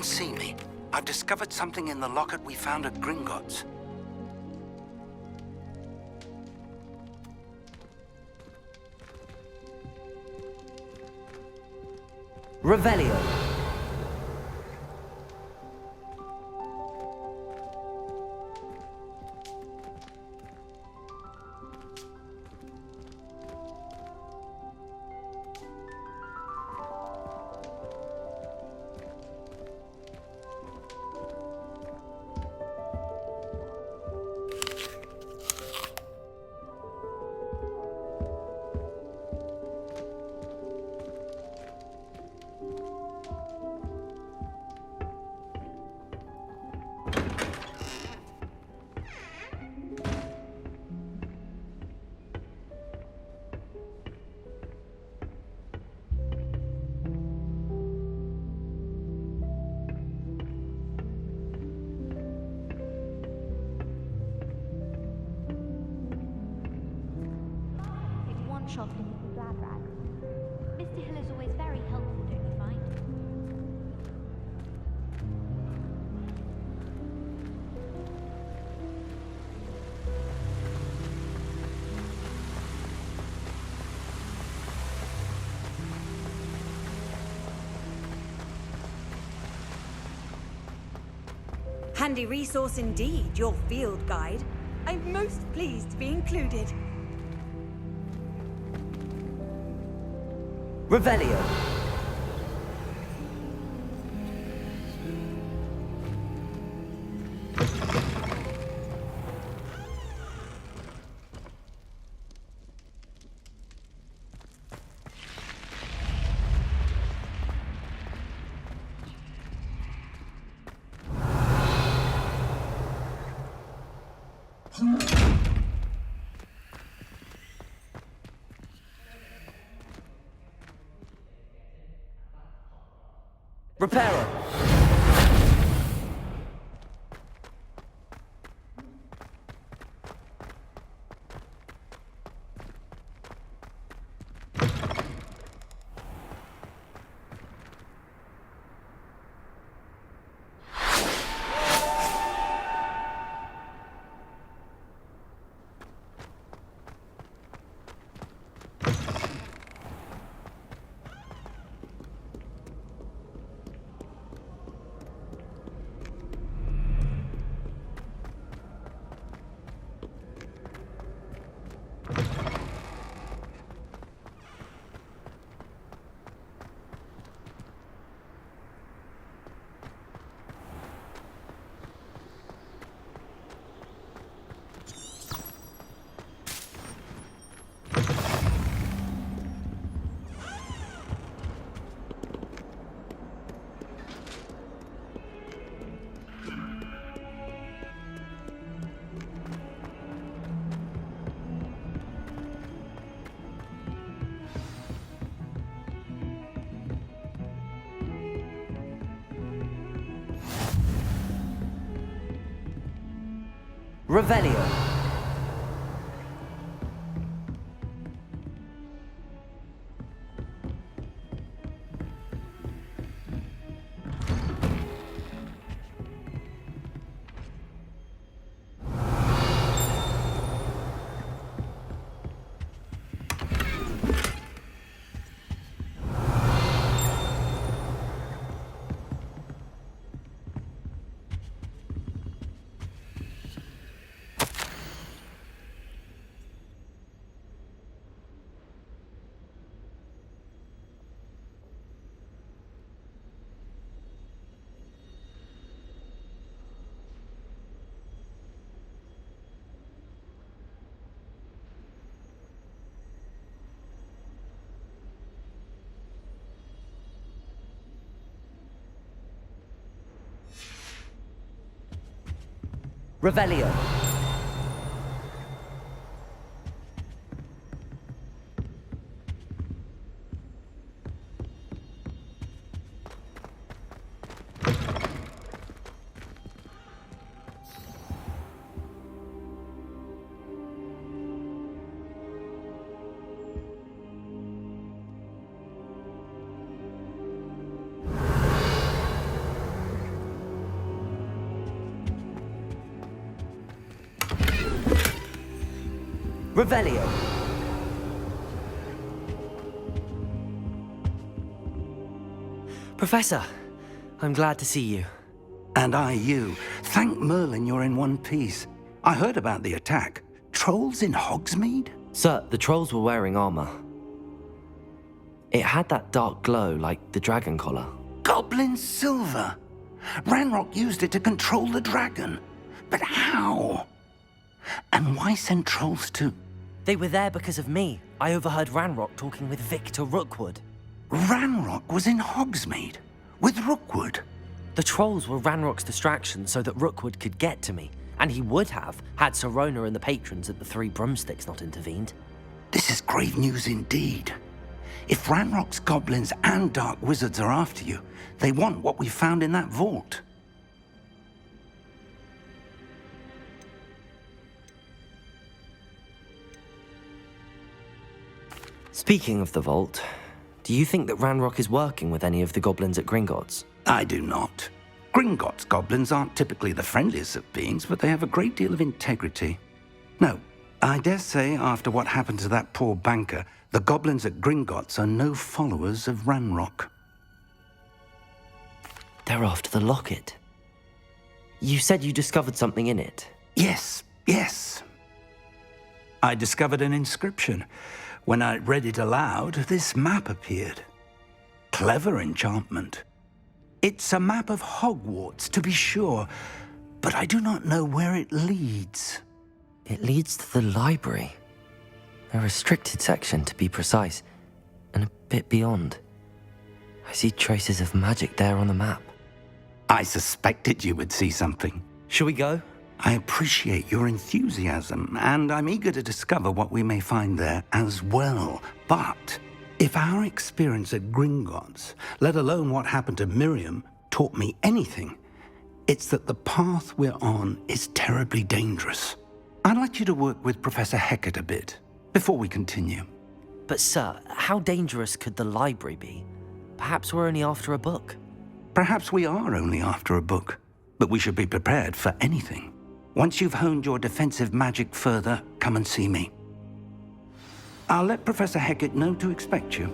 and see me. I've discovered something in the locket we found at Gringotts. Revelio. Shop in Mrs. Ladbrag. Mr. Hill is always very helpful, don't you find? Handy resource indeed, your field guide. I'm most pleased to be included. Revelio. Reparo. Revelio. Revelio. Revelio. Professor, I'm glad to see you. And I you. Thank Merlin you're in one piece. I heard about the attack. Trolls in Hogsmeade? Sir, the trolls were wearing armor. It had that dark glow like the dragon collar. Goblin silver. Ranrock used it to control the dragon. But how? And why send trolls to... They were there because of me. I overheard Ranrock talking with Victor Rookwood. Ranrock was in Hogsmeade with Rookwood. The trolls were Ranrock's distraction so that Rookwood could get to me. And he would have, had Sirona and the patrons at the Three Broomsticks not intervened. This is grave news indeed. If Ranrock's goblins and dark wizards are after you, they want what we found in that vault. Speaking of the vault, do you think that Ranrock is working with any of the goblins at Gringotts? I do not. Gringotts goblins aren't typically the friendliest of beings, but they have a great deal of integrity. No, I dare say after what happened to that poor banker, the goblins at Gringotts are no followers of Ranrock. They're after the locket. You said you discovered something in it. Yes. I discovered an inscription. When I read it aloud, this map appeared. Clever enchantment. It's a map of Hogwarts, to be sure, but I do not know where it leads. It leads to the library. A restricted section, to be precise, and a bit beyond. I see traces of magic there on the map. I suspected you would see something. Shall we go? I appreciate your enthusiasm, and I'm eager to discover what we may find there as well. But if our experience at Gringotts, let alone what happened to Miriam, taught me anything, it's that the path we're on is terribly dangerous. I'd like you to work with Professor Hecat a bit before we continue. But sir, how dangerous could the library be? Perhaps we're only after a book. Perhaps we are only after a book, but we should be prepared for anything. Once you've honed your defensive magic further, come and see me. I'll let Professor Hecat know to expect you.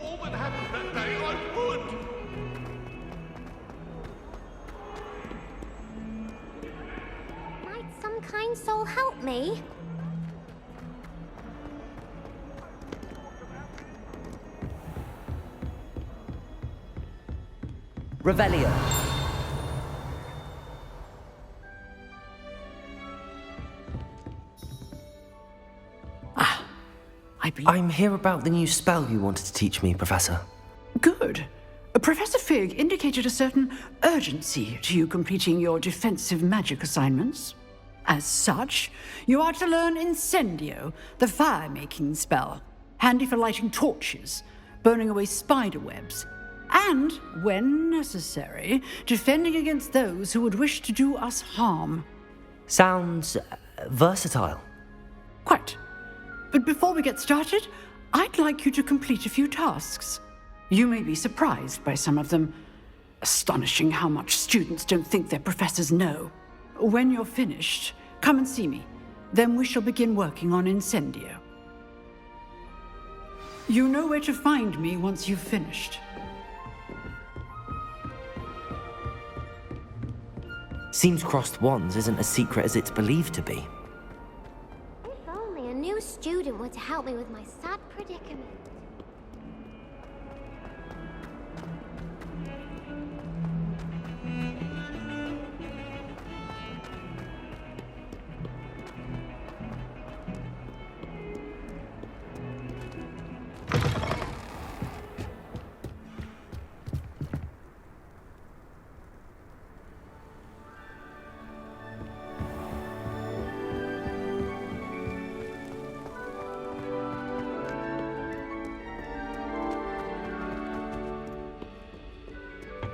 All that happened that day, I would! Might some kind soul help me? Revelio. I'm here about the new spell you wanted to teach me, Professor. Good. Professor Fig indicated a certain urgency to you completing your defensive magic assignments. As such, you are to learn Incendio, the fire-making spell, handy for lighting torches, burning away spider webs, and, when necessary, defending against those who would wish to do us harm. Sounds versatile. Quite. But before we get started, I'd like you to complete a few tasks. You may be surprised by some of them. Astonishing how much students don't think their professors know. When you're finished, come and see me. Then we shall begin working on Incendio. You know where to find me once you've finished. Seems crossed wands isn't as secret as it's believed to be. If only a new student were to help me with my sad predicament.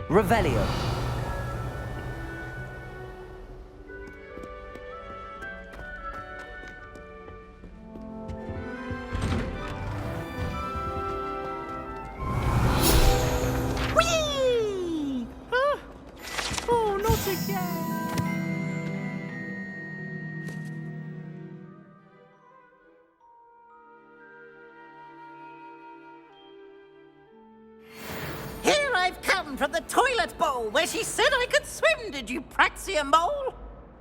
Revelio. Whee! Ah! Oh, not again! Here I've come from the toilet bowl where she said I could swim, did you praxia mole?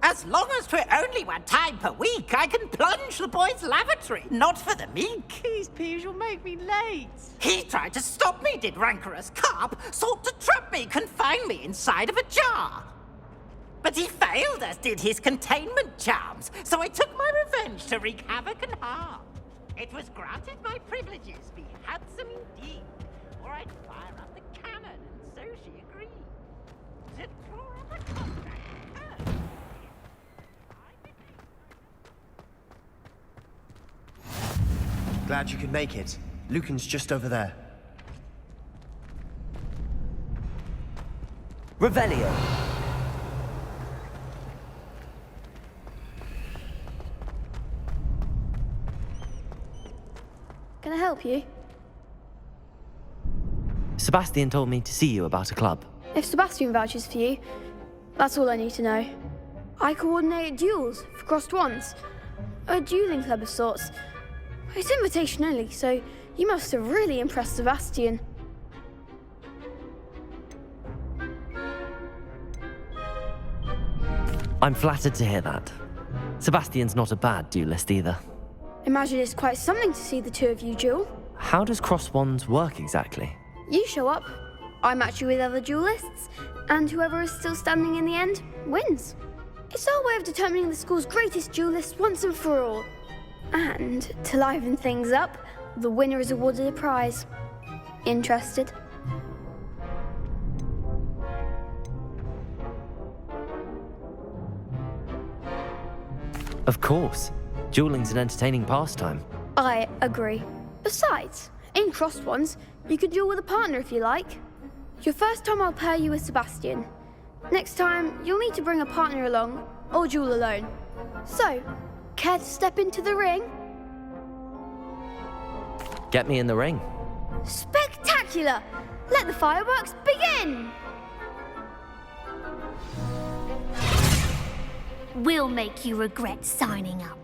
As long as 'twere only one time per week, I can plunge the boy's lavatory, not for the meek. Please, Peeves, you'll make me late. He tried to stop me, did rancorous carp, sought to trap me, confine me inside of a jar. But he failed, as did his containment charms, so I took my revenge to wreak havoc and harm. It was granted my privileges be handsome indeed, or I'd fire up the cannon, and so she agreed. To draw up a contract with her. Glad you could make it. Lucan's just over there. Revelio. Can I help you? Sebastian told me to see you about a club. If Sebastian vouches for you, that's all I need to know. I coordinate duels for crossed wands. A dueling club of sorts. It's invitation only, so you must have really impressed Sebastian. I'm flattered to hear that. Sebastian's not a bad duelist either. Imagine it's quite something to see the two of you duel. How does cross wands work exactly? You show up, I match you with other duelists, and whoever is still standing in the end wins. It's our way of determining the school's greatest duelist once and for all. And to liven things up, the winner is awarded a prize. Interested? Of course. Dueling's an entertaining pastime. I agree. Besides, in crossed ones, you could duel with a partner if you like. Your first time I'll pair you with Sebastian. Next time, you'll need to bring a partner along, or duel alone. So, care to step into the ring? Get me in the ring. Spectacular! Let the fireworks begin! We'll make you regret signing up.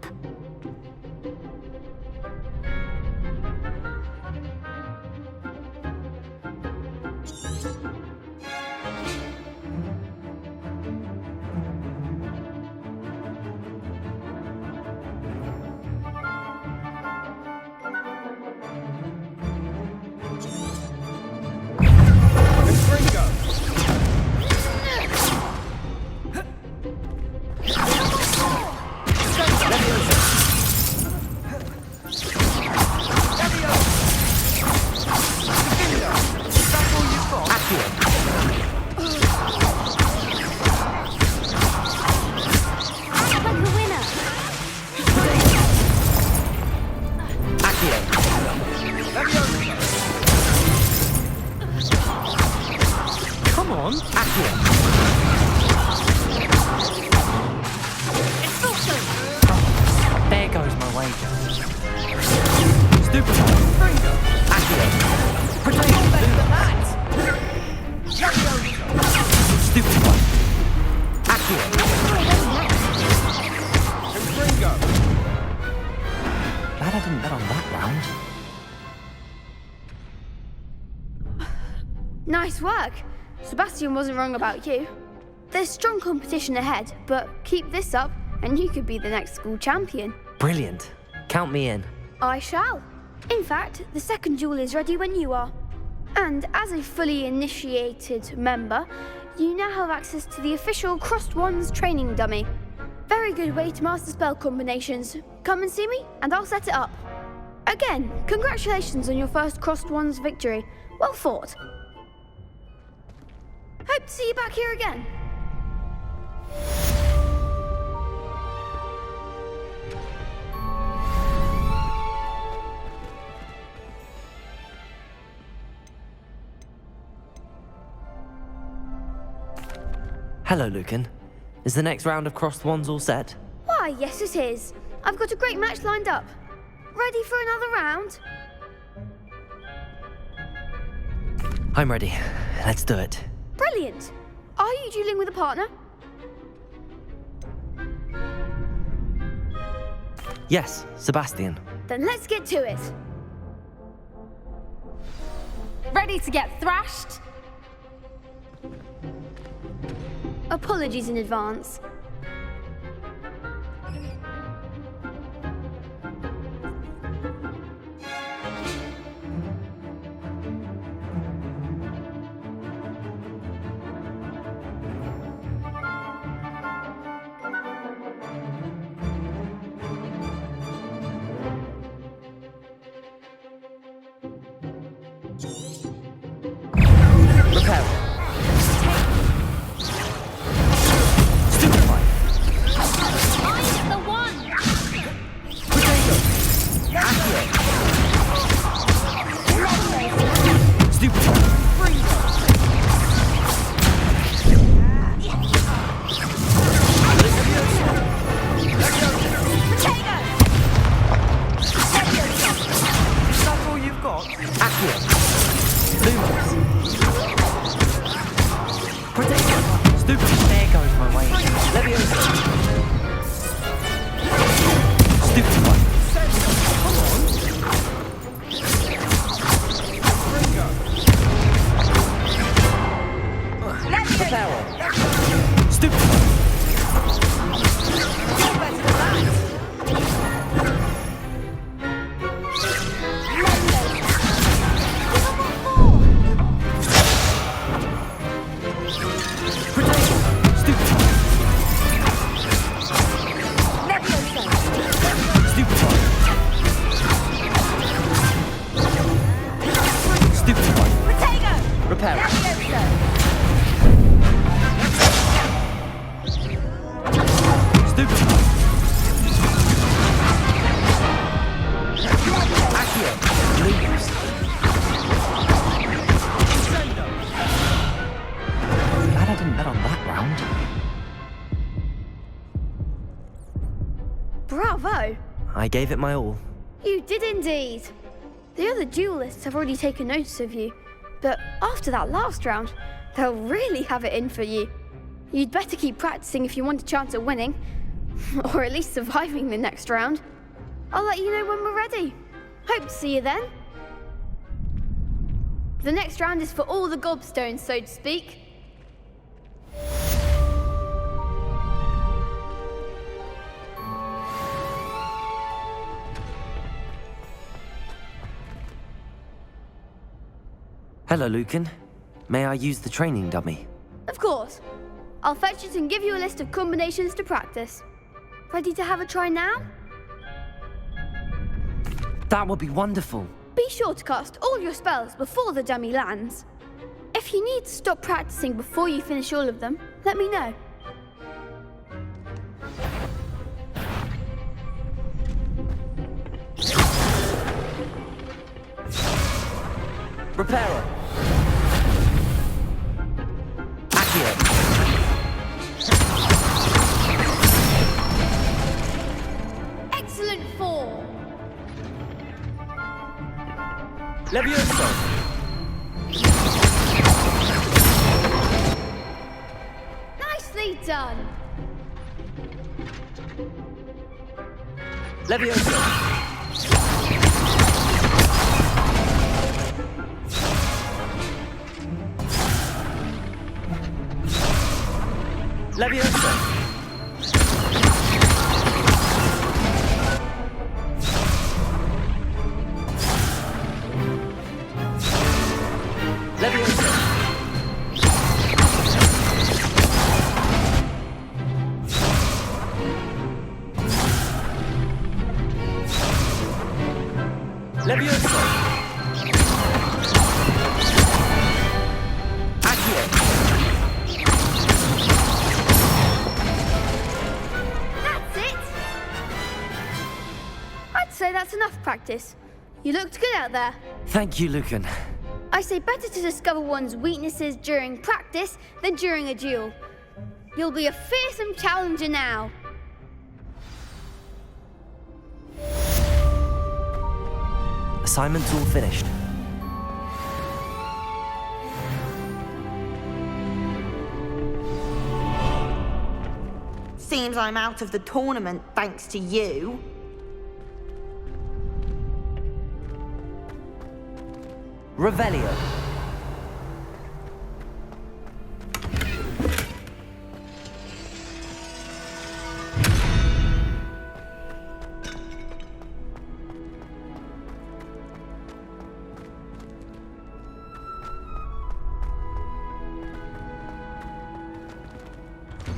Come on, Accio. There goes my wager. Stupid one. Accio. Protect the mat. Stupid one. Accio. Glad I didn't bet on that round. Nice work. Sebastian wasn't wrong about you. There's strong competition ahead, but keep this up and you could be the next school champion. Brilliant. Count me in. I shall. In fact, the second duel is ready when you are. And as a fully initiated member, you now have access to the official Crossed Wands training dummy. Very good way to master spell combinations. Come and see me and I'll set it up. Again, congratulations on your first Crossed Wands victory. Well fought. Hope to see you back here again. Hello, Lucan. Is the next round of crossed wands all set? Why, yes it is. I've got a great match lined up. Ready for another round? I'm ready. Let's do it. Brilliant. Are you dueling with a partner? Yes, Sebastian. Then let's get to it. Ready to get thrashed? Apologies in advance. Repel. Stupefy. I'm the one! Potato. Accio. Stupefy. Is that all you've got? Accio. Lumos. Potato. Stupefy. There goes my way. Leviosa. Stupefy. Come on. Power. Stupefy. You're better than that. Potato. Stupefy. Stupefy. Stupefy. Potato! Repair. Stupefy. Accio. Lumos. Glad I didn't bet on that round. Bravo! I gave it my all. You did indeed. The other duelists have already taken notice of you, but after that last round, they'll really have it in for you. You'd better keep practicing if you want a chance at winning, or at least surviving the next round. I'll let you know when we're ready. Hope to see you then. The next round is for all the gobstones, so to speak. Hello, Lucan. May I use the training dummy? Of course. I'll fetch it and give you a list of combinations to practice. Ready to have a try now? That would be wonderful. Be sure to cast all your spells before the dummy lands. If you need to stop practicing before you finish all of them, let me know. Repairer. Accio. Excellent form. Leviosa. Nicely done. Leviosa. Leviosa. Leviosa. Leviosa. Accio. That's it. I'd say that's enough practice. You looked good out there. Thank you, Lucan. I say better to discover one's weaknesses during practice than during a duel. You'll be a fearsome challenger now. Assignment's all finished. Seems I'm out of the tournament thanks to you. Revelio.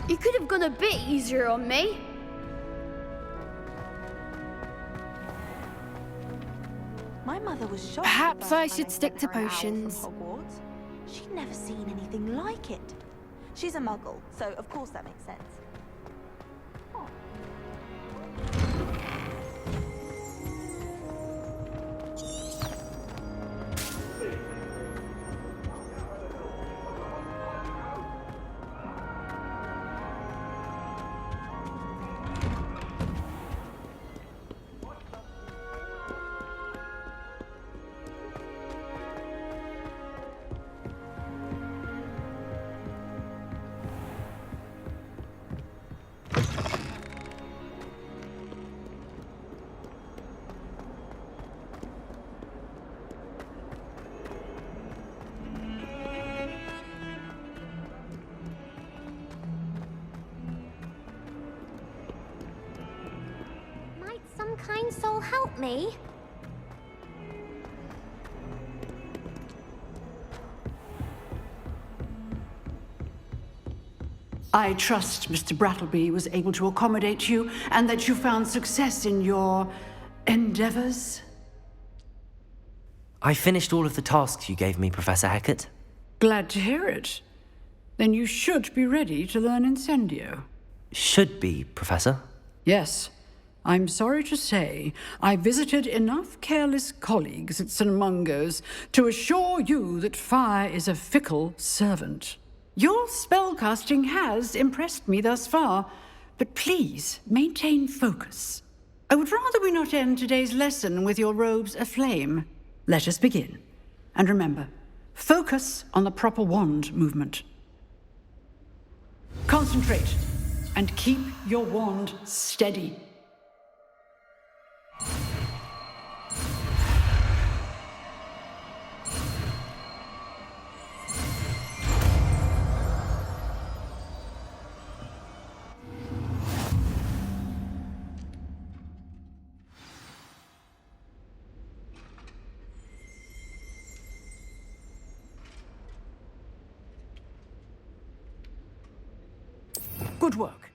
You could have gone a bit easier on me. My mother was shocked. Perhaps the I first should time stick sent to her out from potions. Hogwarts. She'd never seen anything like it. She's a muggle, so of course that makes sense. Might some kind soul help me? I trust Mr. Brattleby was able to accommodate you and that you found success in your endeavors. I finished all of the tasks you gave me, Professor Hecat. Glad to hear it. Then you should be ready to learn Incendio. Should be, Professor. Yes. I'm sorry to say, I visited enough careless colleagues at St. Mungo's to assure you that fire is a fickle servant. Your spellcasting has impressed me thus far, but please maintain focus. I would rather we not end today's lesson with your robes aflame. Let us begin. And remember, focus on the proper wand movement. Concentrate and keep your wand steady. Good work.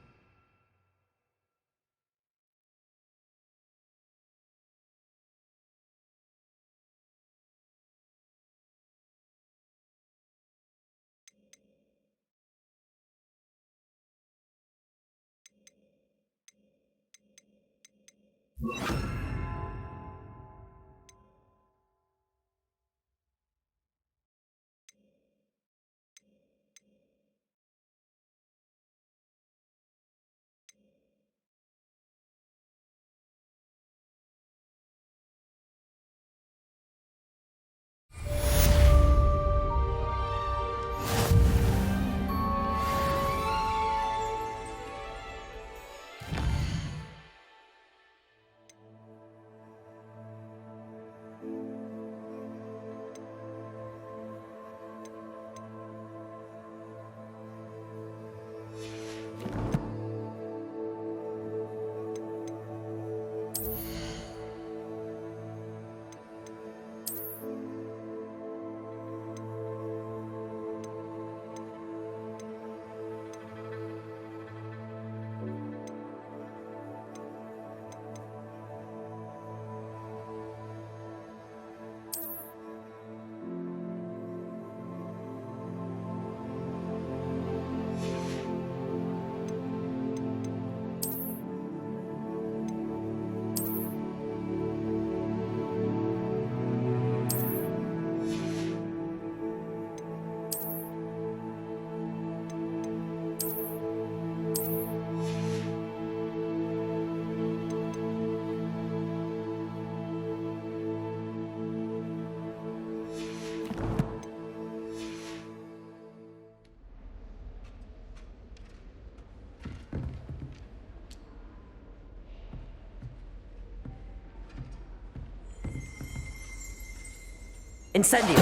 Incendio!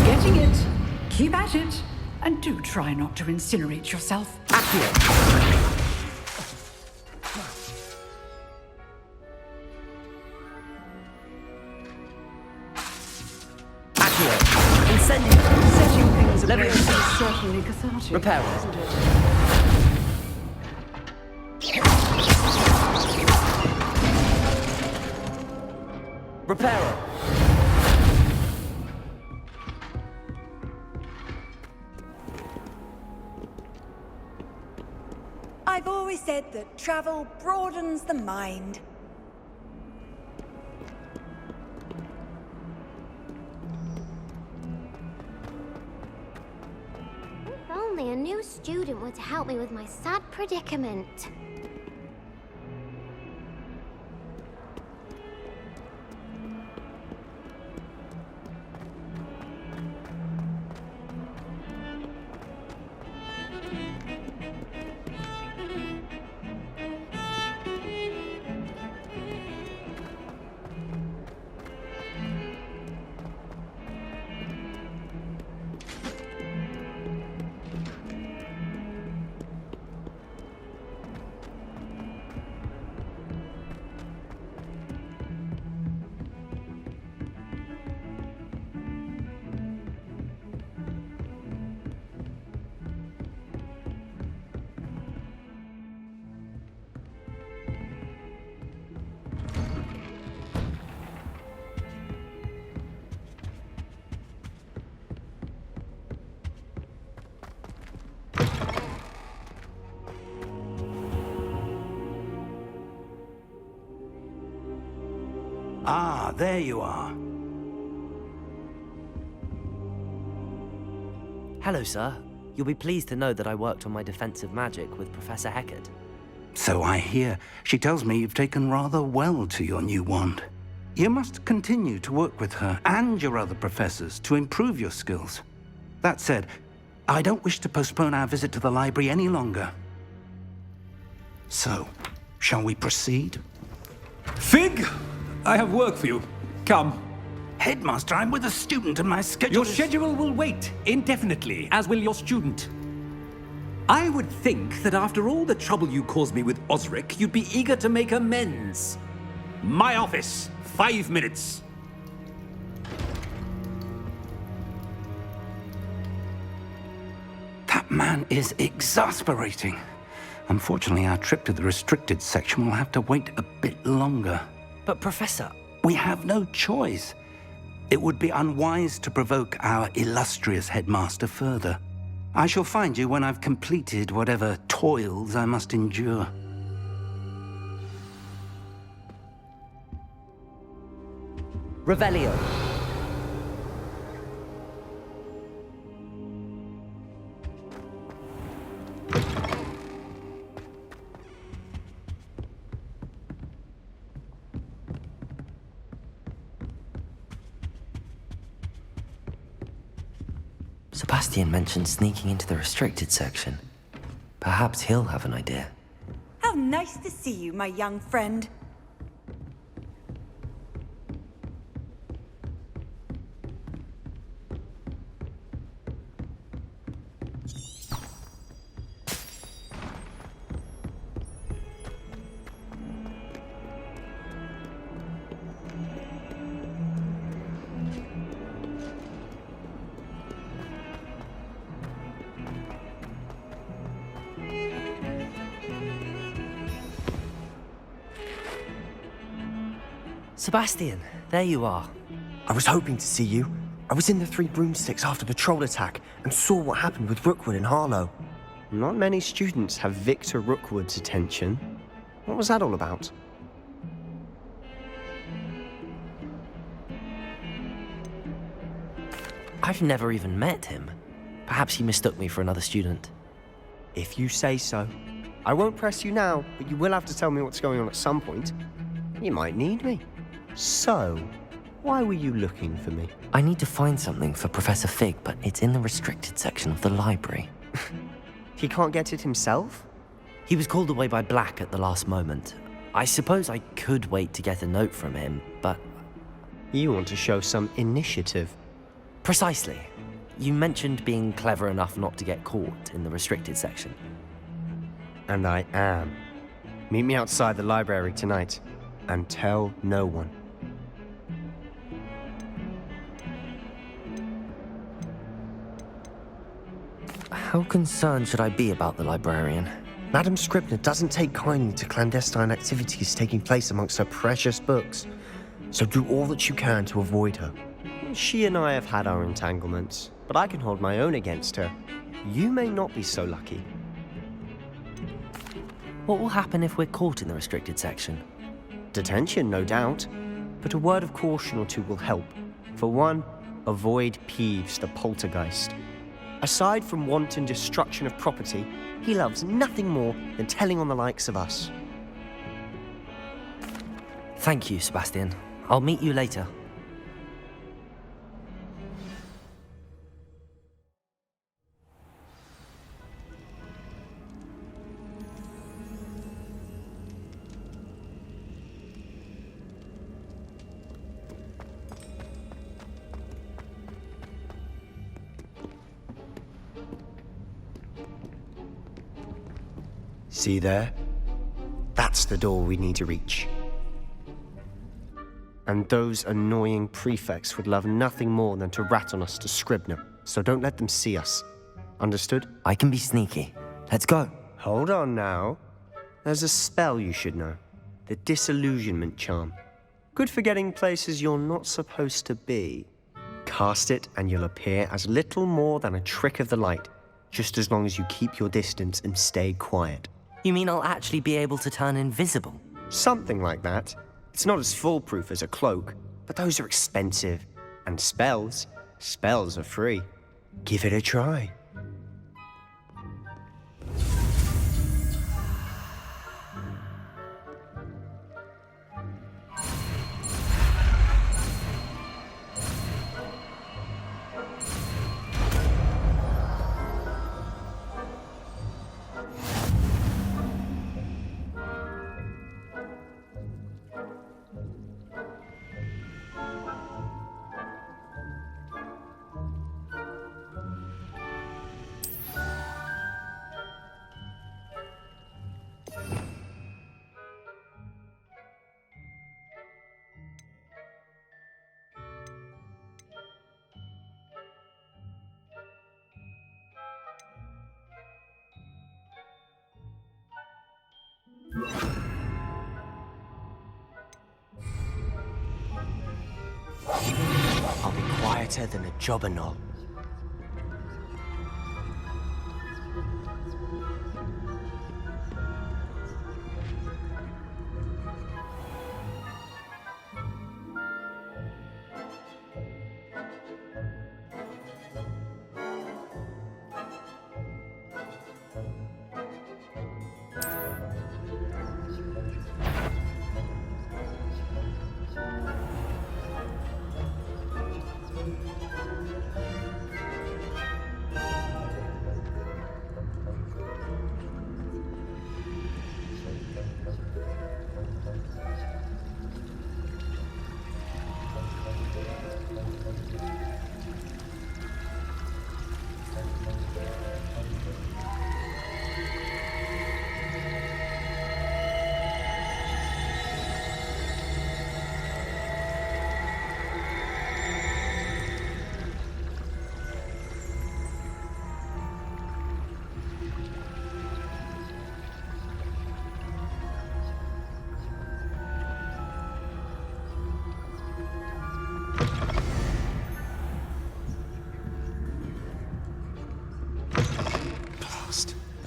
Getting it. Keep at it. And do try not to incinerate yourself. Accio! Incendio! Setting things Let me- ablaze is certainly cathartic, Repair. isn't it? Reparo! I've always said that travel broadens the mind. If only a new student would help me with my sad predicament. Ah, there you are. Hello, sir. You'll be pleased to know that I worked on my defensive magic with Professor Heckard. So I hear. She tells me you've taken rather well to your new wand. You must continue to work with her and your other professors to improve your skills. That said, I don't wish to postpone our visit to the library any longer. So, shall we proceed? Fig! I have work for you. Come. Headmaster, I'm with a student and my schedule Your schedule will wait indefinitely, as will your student. I would think that after all the trouble you caused me with Osric, you'd be eager to make amends. My office, 5 minutes. That man is exasperating. Unfortunately, our trip to the restricted section will have to wait a bit longer. But, Professor... We have no choice. It would be unwise to provoke our illustrious headmaster further. I shall find you when I've completed whatever toils I must endure. Revelio. Sebastian mentioned sneaking into the restricted section. Perhaps he'll have an idea. How nice to see you, my young friend. Sebastian, there you are. I was hoping to see you. I was in the Three Broomsticks after the troll attack and saw what happened with Rookwood and Harlow. Not many students have Victor Rookwood's attention. What was that all about? I've never even met him. Perhaps he mistook me for another student. If you say so. I won't press you now, but you will have to tell me what's going on at some point. You might need me. So, why were you looking for me? I need to find something for Professor Fig, but it's in the restricted section of the library. He can't get it himself? He was called away by Black at the last moment. I suppose I could wait to get a note from him, but... You want to show some initiative. Precisely. You mentioned being clever enough not to get caught in the restricted section. And I am. Meet me outside the library tonight, and tell no one. How concerned should I be about the librarian? Madam Scribner doesn't take kindly to clandestine activities taking place amongst her precious books, so do all that you can to avoid her. She and I have had our entanglements, but I can hold my own against her. You may not be so lucky. What will happen if we're caught in the restricted section? Detention, no doubt, but a word of caution or two will help. For one, avoid Peeves, the poltergeist. Aside from wanton destruction of property, he loves nothing more than telling on the likes of us. Thank you, Sebastian. I'll meet you later. See there? That's the door we need to reach. And those annoying prefects would love nothing more than to rat on us to Scribner, so don't let them see us. Understood? I can be sneaky. Let's go. Hold on now. There's a spell you should know. The Disillusionment Charm. Good for getting places you're not supposed to be. Cast it and you'll appear as little more than a trick of the light, just as long as you keep your distance and stay quiet. You mean I'll actually be able to turn invisible? Something like that. It's not as foolproof as a cloak, but those are expensive. And spells are free. Give it a try. I'll be quieter than a jobberknoll.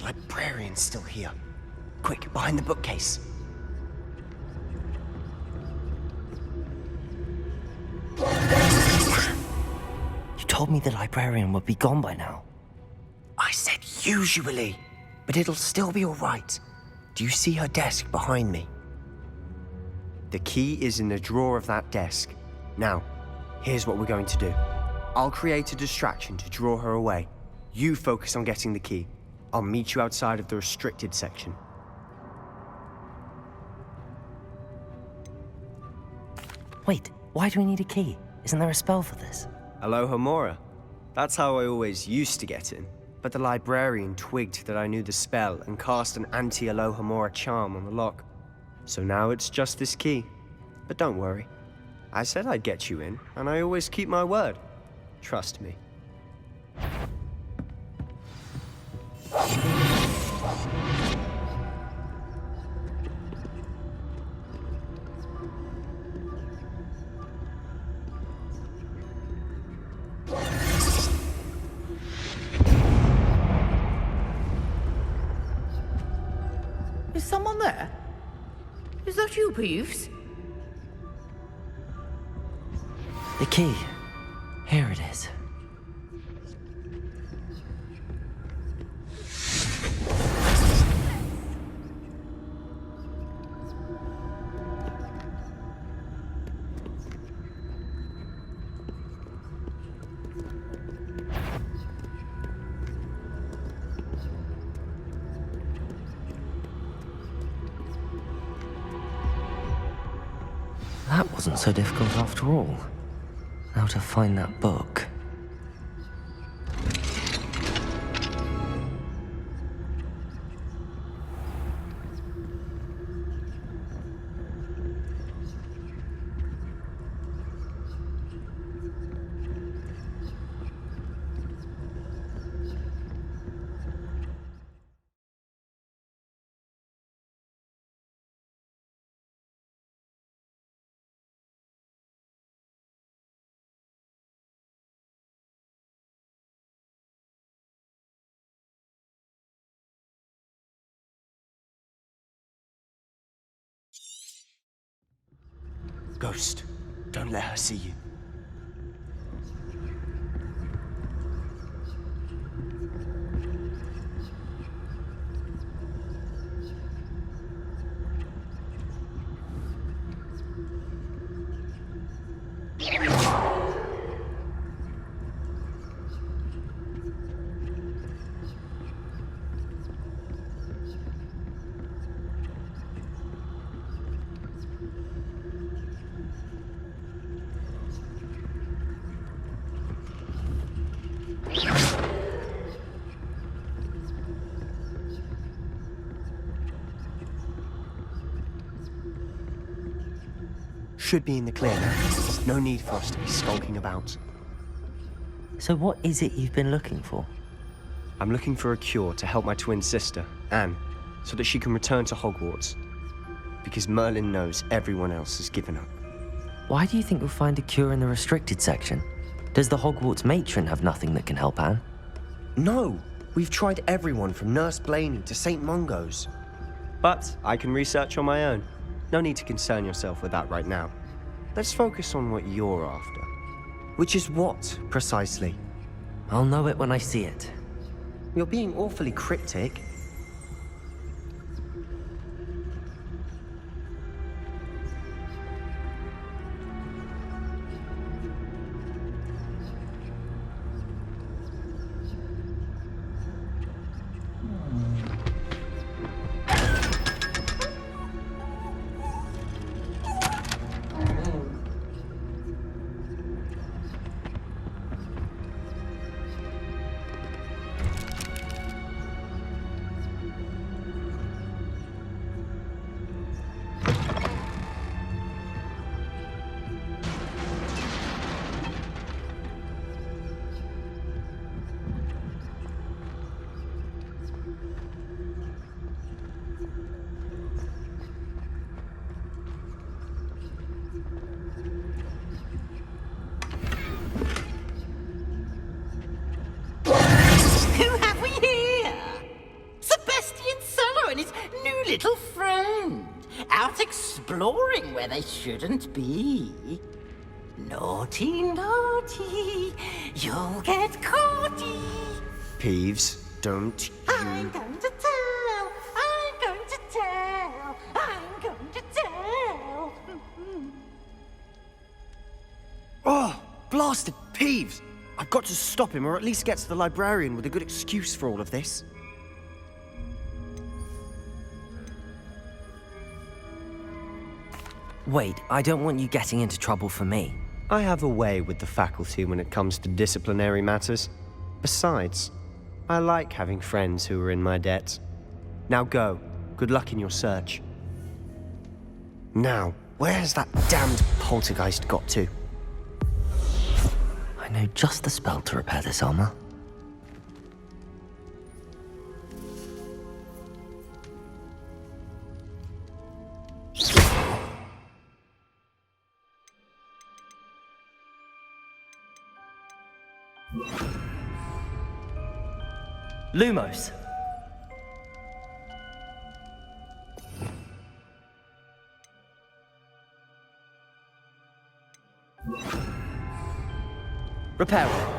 Librarian's still here. Quick, behind the bookcase. You told me the librarian would be gone by now. I said usually, but it'll still be all right. Do you see her desk behind me? The key is in the drawer of that desk. Now, here's what we're going to do. I'll create a distraction to draw her away. You focus on getting the key. I'll meet you outside of the restricted section. Wait, why do we need a key? Isn't there a spell for this? Alohomora. That's how I always used to get in. But the librarian twigged that I knew the spell and cast an anti-Alohomora charm on the lock. So now it's just this key. But don't worry. I said I'd get you in, and I always keep my word. Trust me. Is someone there? Is that you, Peeves? The key. Here it is. That wasn't so difficult after all. Now to find that book. Ghost, don't let her see you. Should be in the clear now. No need for us to be skulking about. So what is it you've been looking for? I'm looking for a cure to help my twin sister, Anne, so that she can return to Hogwarts. Because Merlin knows everyone else has given up. Why do you think you'll find a cure in the restricted section? Does the Hogwarts matron have nothing that can help Anne? No! We've tried everyone from Nurse Blaney to St. Mungo's. But I can research on my own. No need to concern yourself with that right now. Let's focus on what you're after. Which is what, precisely? I'll know it when I see it. You're being awfully cryptic. Little friend, out exploring where they shouldn't be. Naughty, naughty, you'll get caughty. Peeves, don't you... I'm going to tell, I'm going to tell, I'm going to tell. Oh, blasted Peeves! I've got to stop him, or at least get to the librarian with a good excuse for all of this. Wait, I don't want you getting into trouble for me. I have a way with the faculty when it comes to disciplinary matters. Besides, I like having friends who are in my debt. Now go. Good luck in your search. Now, where has that damned poltergeist got to? I know just the spell to repair this armor. Lumos! Repair it.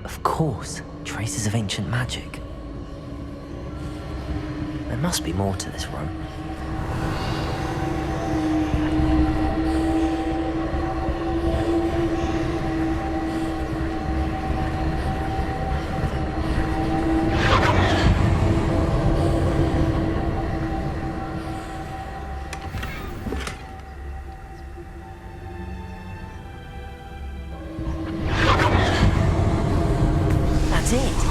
Of course, traces of ancient magic. There must be more to this room. That's it.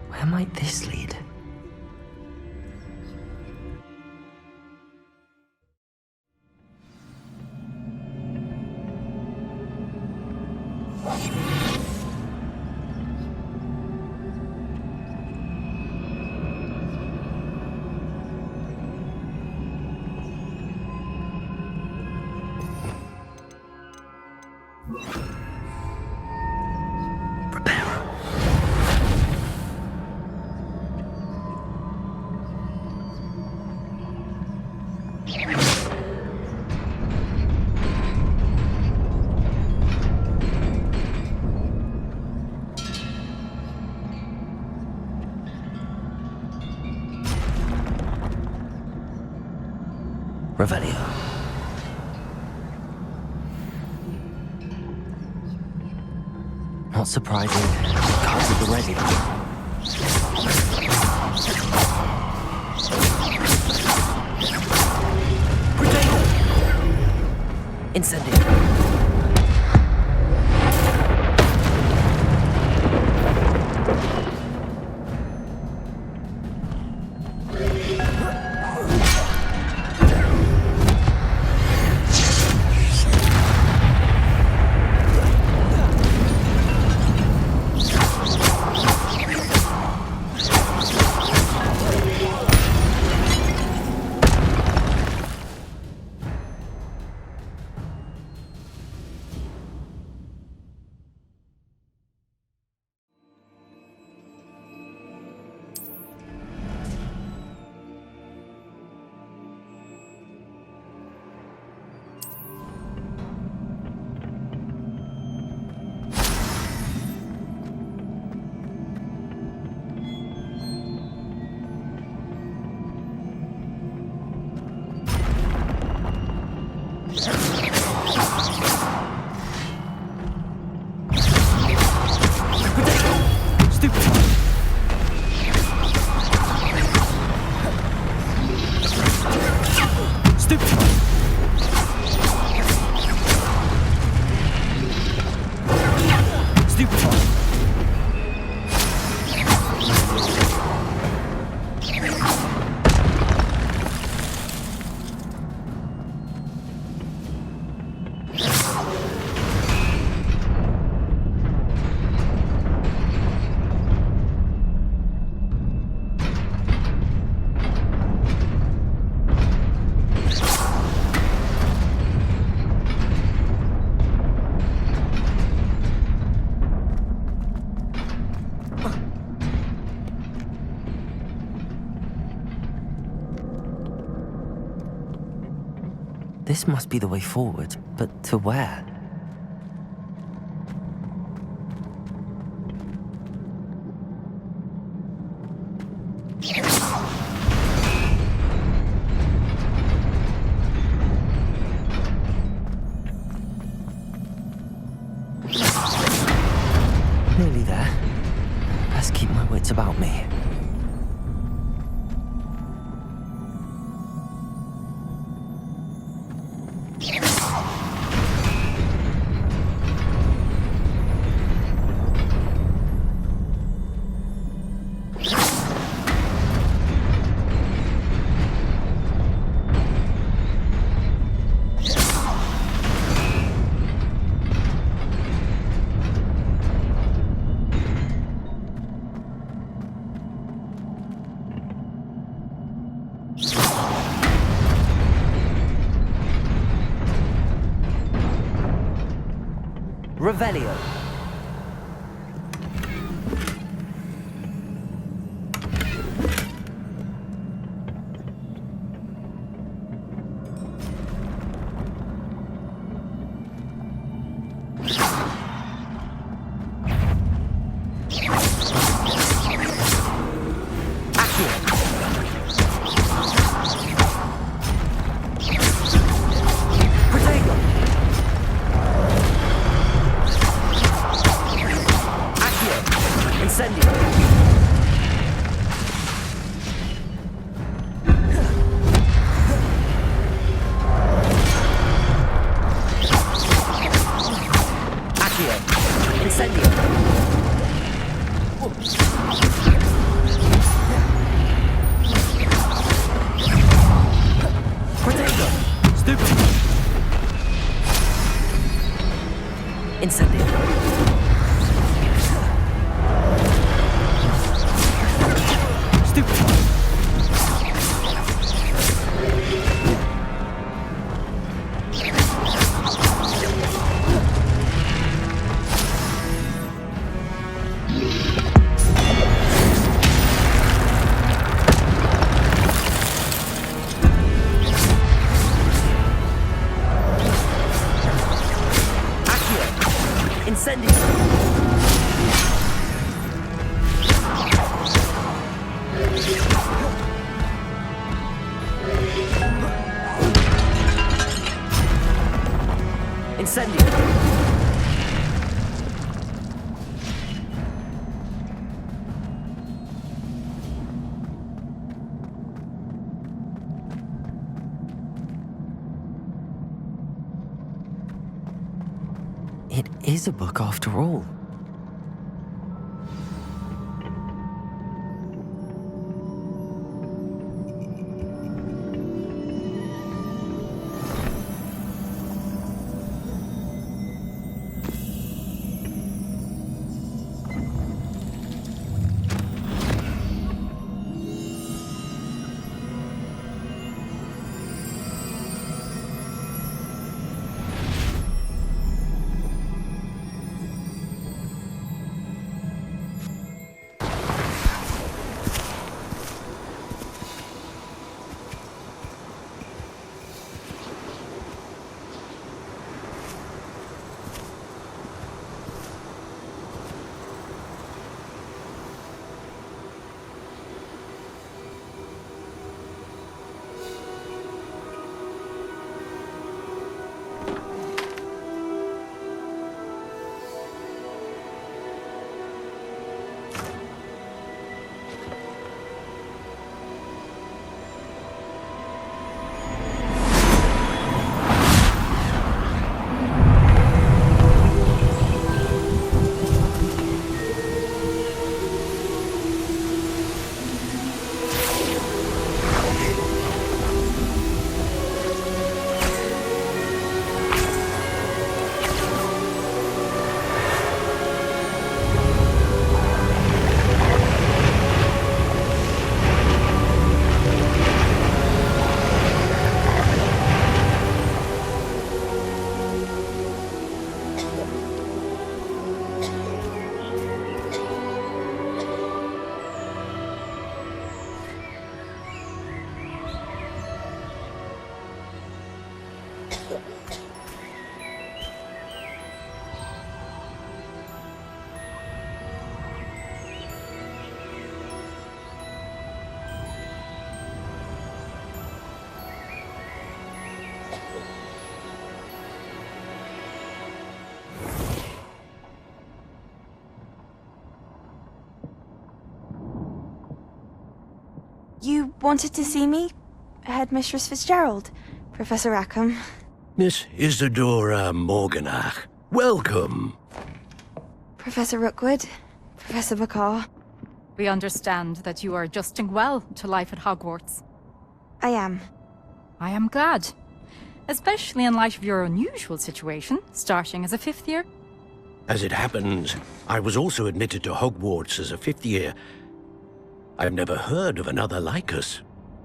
Where might this lead? Revelio. Not surprising. Cards at the ready. Incendio. This must be the way forward, but to where? Nearly there. Best keep my wits about me. Revelio. It is a book after all. You wanted to see me? Headmistress Fitzgerald? Professor Rackham? Miss Isadora Morganach, welcome. Professor Rookwood? Professor Bakar? We understand that you are adjusting well to life at Hogwarts. I am. I am glad. Especially in light of your unusual situation, starting as a 5th year. As it happens, I was also admitted to Hogwarts as a 5th year. I've never heard of another like us.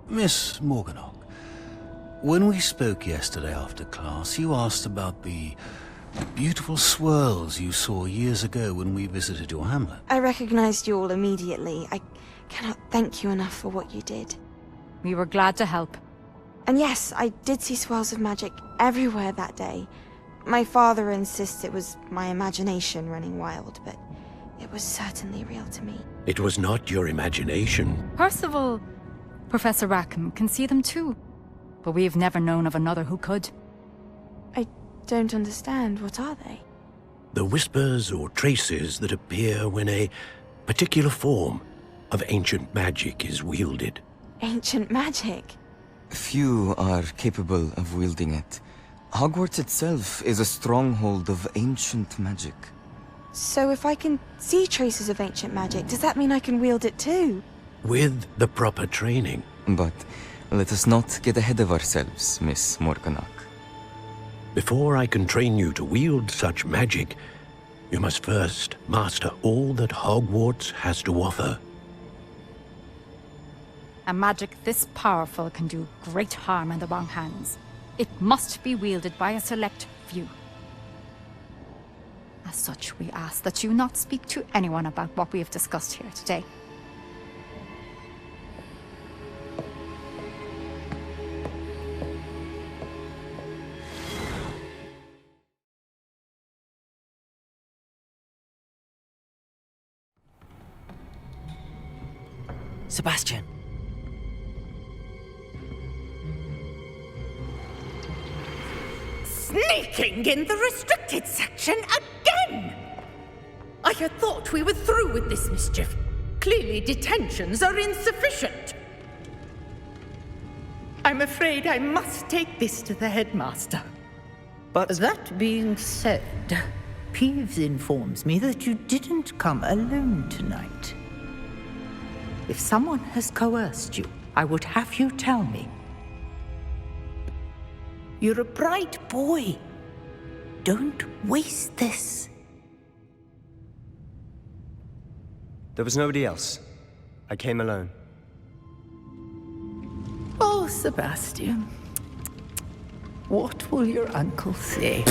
Miss Morganach, when we spoke yesterday after class, you asked about the beautiful swirls you saw years ago when we visited your hamlet. I recognized you all immediately. I cannot thank you enough for what you did. We were glad to help. And yes, I did see swirls of magic everywhere that day. My father insists it was my imagination running wild, but it was certainly real to me. It was not your imagination. Percival, Professor Rackham can see them too. But we've never known of another who could. I don't understand. What are they? The whispers or traces that appear when a particular form of ancient magic is wielded. Ancient magic? Few are capable of wielding it. Hogwarts itself is a stronghold of ancient magic. So if I can see traces of ancient magic, does that mean I can wield it too? With the proper training. But let us not get ahead of ourselves, Miss Morganach. Before I can train you to wield such magic, you must first master all that Hogwarts has to offer. A magic this powerful can do great harm in the wrong hands. It must be wielded by a select few. As such, we ask that you not speak to anyone about what we have discussed here today. Sebastian. Sneaking in the restricted section again! I had thought we were through with this mischief. Clearly detentions are insufficient. I'm afraid I must take this to the headmaster. But that being said, Peeves informs me that you didn't come alone tonight. If someone has coerced you, I would have you tell me. You're a bright boy. Don't waste this. There was nobody else. I came alone. Oh, Sebastian. What will your uncle say?